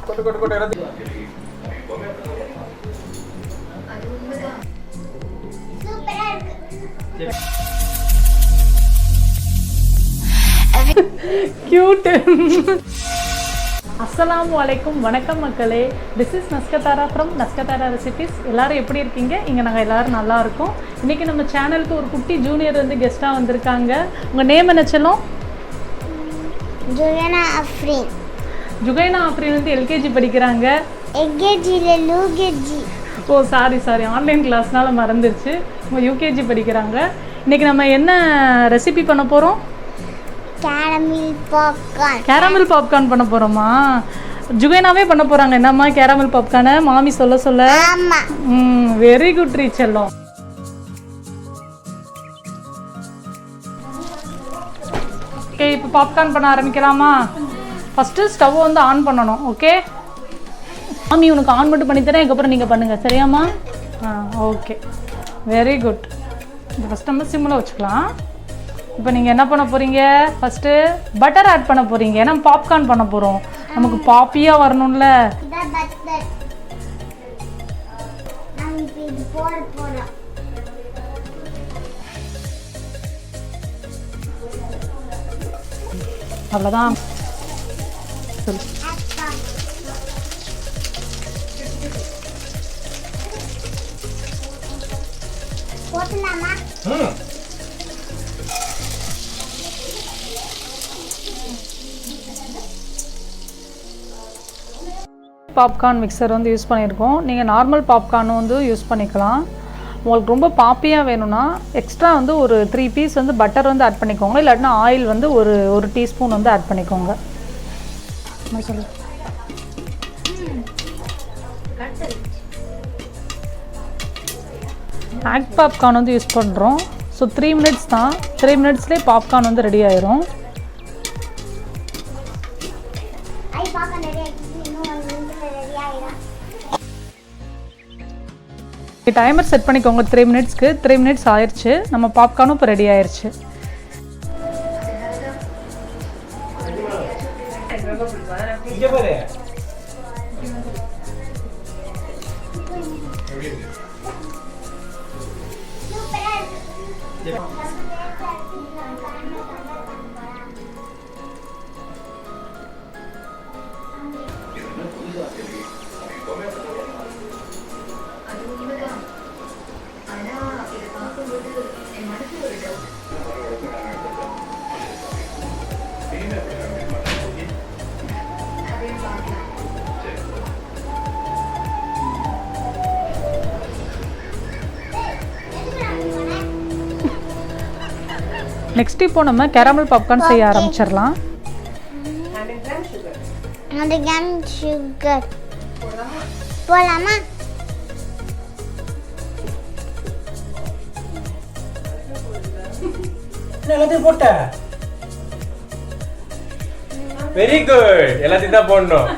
கொட்டு கொட்டு கொட்டு எல்லாத்தையும். கியூட். அஸ்ஸலாமு அலைக்கும். வணக்கம் மக்களே. This is Naskathara from Naskathara recipes. எல்லாரும் எப்படி இருக்கீங்க? இங்கே நாங்கள் எல்லோரும் நல்லா இருக்கோம். இன்றைக்கி நம்ம சேனலுக்கு ஒரு குட்டி ஜூனியர் வந்து கெஸ்ட்டாக வந்திருக்காங்க. உங்கள் நேம் என்ன சொல்லும்? ஜுகைனா அஃப்ரீன். ஜுகைனா அஃப்ரீன் வந்து எல்கேஜி படிக்கிறாங்க. எல்கேஜியில் யூகேஜி. ஓ சாரி ஆன்லைன் கிளாஸ்னால மறந்துருச்சு. அவங்க யூகேஜி படிக்கிறாங்க. இன்றைக்கி நம்ம என்ன ரெசிபி பண்ண போகிறோம்? கேரமல் பாப்கார்ன் பண்ண போகிறோமா? ஜுகைனாவே பண்ண போகிறாங்க. என்னம்மா கேரமல் பாப்கார்னை மாமி சொல்ல வெரி குட் ரீச் எல்லாம். ஓகே, இப்போ பாப்கார்ன் பண்ண ஆரம்பிக்கலாமா? ஃபஸ்ட்டு ஸ்டவ் வந்து ஆன் பண்ணணும். ஓகே மாமி உனக்கு ஆன் மட்டும் பண்ணித்தரேன், அதுக்கப்புறம் நீங்கள் பண்ணுங்கள், சரியாம்மா? Okay very good. இப்போ ஃபஸ்ட் நம்ம சிம்மில் வச்சுக்கலாம். இப்போ நீங்கள் என்ன பண்ண போகிறீங்க? ஃபஸ்ட்டு பட்டர் ஆட் பண்ண போகிறீங்க. ஏன்னா பாப்கார்ன் பண்ண போகிறோம், நமக்கு பாப்பியாக வரணும்ல. அவ்வளோதான். சொல்லு. பாப்கார்ன் மிக்சர் வந்து யூஸ் பண்ணியிருக்கோம். நீங்கள் நார்மல் பாப்கார்னும் வந்து யூஸ் பண்ணிக்கலாம். உங்களுக்கு ரொம்ப பாப்பியாக வேணும்னா எக்ஸ்ட்ரா வந்து ஒரு 3 பீஸ் வந்து பட்டர் வந்து ஆட் பண்ணிக்கோங்க. இல்லாட்டினா ஆயில் வந்து ஒரு டீஸ்பூன் வந்து ஆட் பண்ணிக்கோங்க. சொல்லு. ஆக்ட் பாப்கார்ன் வந்து யூஸ் பண்ணுறோம். ஸோ 3 மினிட்ஸ் தான். 3 மினிட்ஸ்லேயே பாப்கார்ன் வந்து ரெடி ஆயிரும். டைமர் செட் பண்ணிக்கோங்க 3 மினிட்ஸ்க்கு. 3 மினிட்ஸ் ஆயிடுச்சு. நம்ம பாப்கார்னும் இப்போ ரெடி ஆயிடுச்சு. நெக்ஸ்ட் இப்போ நம்ம கேரமல் பாப்கார்ன் செய்ய ஆரம்பிச்சிடலாம். 100 கிராம் சுகர் போடலாமா? எல்லாத்தையும் போட்ட. Very good. எல்லாத்தையும் தான் போடணும்.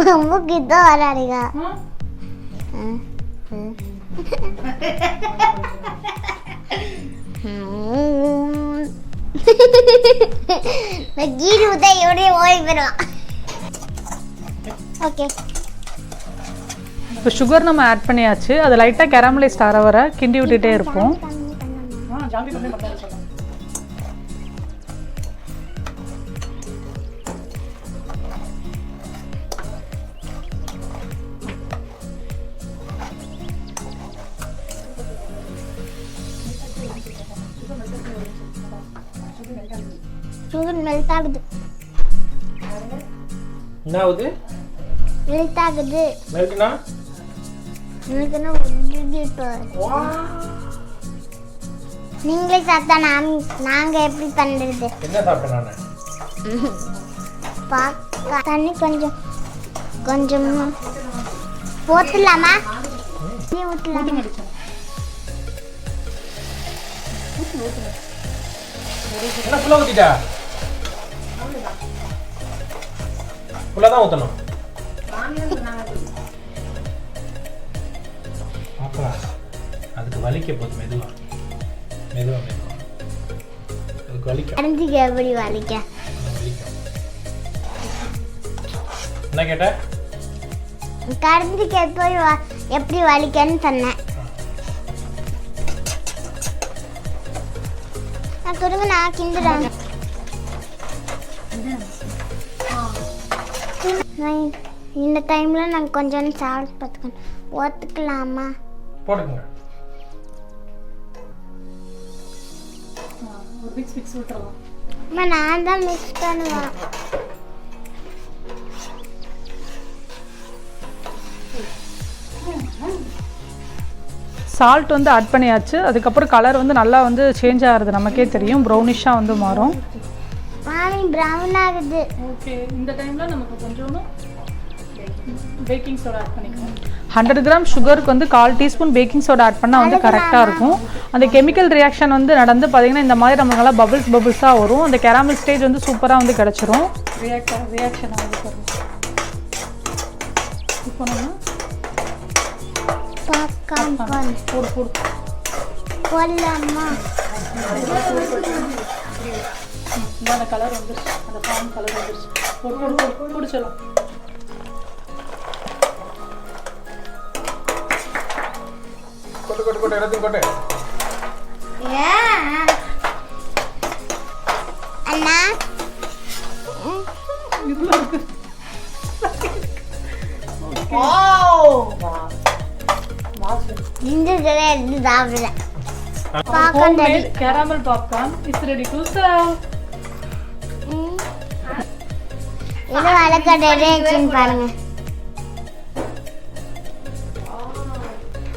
ரொம்ப கிட்ட வராடிங்க. கீழ் உதயோட ஓய் பெறுவான். ஓகே, இப்போ சுகர் நம்ம ஆட் பண்ணியாச்சு. அது லைட்டாக கேரமலைஸ்ட் ஆகிற வர கிண்டி விட்டுட்டே இருப்போம். சுகர் மெல்ட் ஆகுது. என்ன ஆகுது? மெல்ட் ஆகுது. மெல்ட்னா நீங்களே சாப்பிட்டா நாங்க எப்படி பண்றது? என்ன சாப்பிட்டேன் நான்? தண்ணி கொஞ்சம் கொஞ்சம் போட்டுலாமா? ஊற்றலாமா? என்ன ஃபுல்லா ஊத்திட்டா? ஃபுல்லா தான் ஊத்தணும். அதுக்கு வலிக்க போகுது மெதுவா மெதுவா மெதுவா அதுக்கு வலிக்கும் கரண்டிக்கு எப்படி வலிக்க வலிக்கும். என்ன கேட்ட? கரண்டிக்கு எப்படி வலிக்கன்னு சொன்னேன். நான் கொடுங்க, நான் கிண்டுறேன். இந்த டைம்ல நாங்கள் கொஞ்சம் சால்ட் பார்த்துக்கணும். ஒத்துக்கலாமா? போட்டுக்கோங்க. மிக்ஸ் விட்டுறலாம். அம்மா நான் தான் மிக்ஸ் பண்ணுவேன். சால்ட் வந்து ஆட் பண்ணியாச்சு. அதுக்கப்புறம் கலர் வந்து நல்லா வந்து சேஞ்ச் ஆகிறது நமக்கே தெரியும். ப்ரௌனிஷாக வந்து மாறும். மாமி ப்ரௌன் ஆகுது. ஓகே, இந்த டைமில் நமக்கு கொஞ்சோண்டு பேக்கிங் சோடா ஆட் பண்ணிக்கலாம். 100 கிராம் சுகருக்கு வந்து 1/4 டீஸ்பூன் பேக்கிங் சோடா ஆட் பண்ணால் வந்து கரெக்டாக இருக்கும். அந்த கெமிக்கல் ரியாக்ஷன் வந்து நடந்து பார்த்தீங்கன்னா இந்த மாதிரி நமக்கு நல்லா பபிள்ஸாக வரும். அந்த கேரமல் ஸ்டேஜ் வந்து சூப்பராக வந்து கிடச்சிரும். ரியாக்ஷன் ஆகுது பாருங்க. இப்போ நம்ம போடு போடலாமா? அந்த கலர் வந்துருச்சு. அந்த பாம் கலர் வந்துருச்சு. பிடிச்சலாம். கொட்டு கொட்டு கொட்டு எல்லாத்தையும் கொட்டு. அண்ணா இதுல இருக்கு. இந்த தடவை எடுத்து சாப்பிடல. Homemade caramel popcorn is ready to serve. இது வளர்க்கறேன்னு பாருங்க.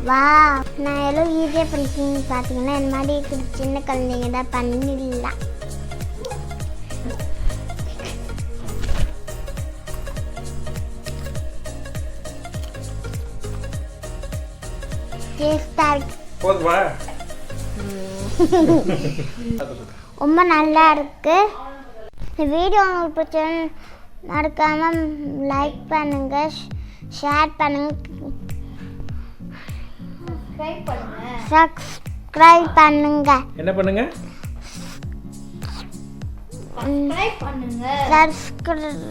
வா, நான் எவ்வளோ ஈஸியாக பண்ணிட்டீங்கன்னு பார்த்தீங்கன்னா இந்த மாதிரி இருக்கிற சின்ன குழந்தைங்க தான் பண்ணிடலாம். டேஸ்டாக இருக்கு. போதுமா? ரொம்ப நல்லா இருக்கு. இந்த வீடியோ உங்களுக்கு பிடிச்சது மறக்காமல் லைக் பண்ணுங்க, ஷேர் பண்ணுங்க, சப்ஸ்கிரைப் பண்ணுங்க. என்ன பண்ணுங்க? என்ன பண்ணுங்க? சப்ஸ்கிரைப்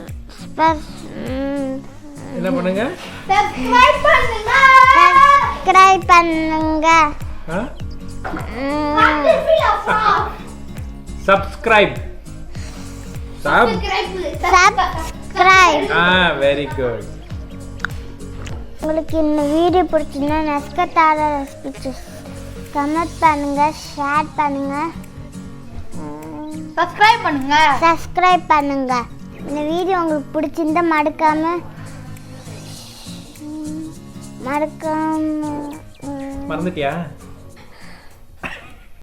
பண்ணுங்க. சப்ஸ்கிரைப். Very good. உங்களுக்கு இந்த வீடியோ பிடிச்சிருந்தா நஸ்கத்தார ரெசிபிஸ் கமெண்ட் பண்ணுங்க, ஷேர் பண்ணுங்க, சப்ஸ்கிரைப் பண்ணுங்க. இந்த வீடியோ உங்களுக்கு பிடிச்சிருந்தா மறக்காம மறந்துட்டியா?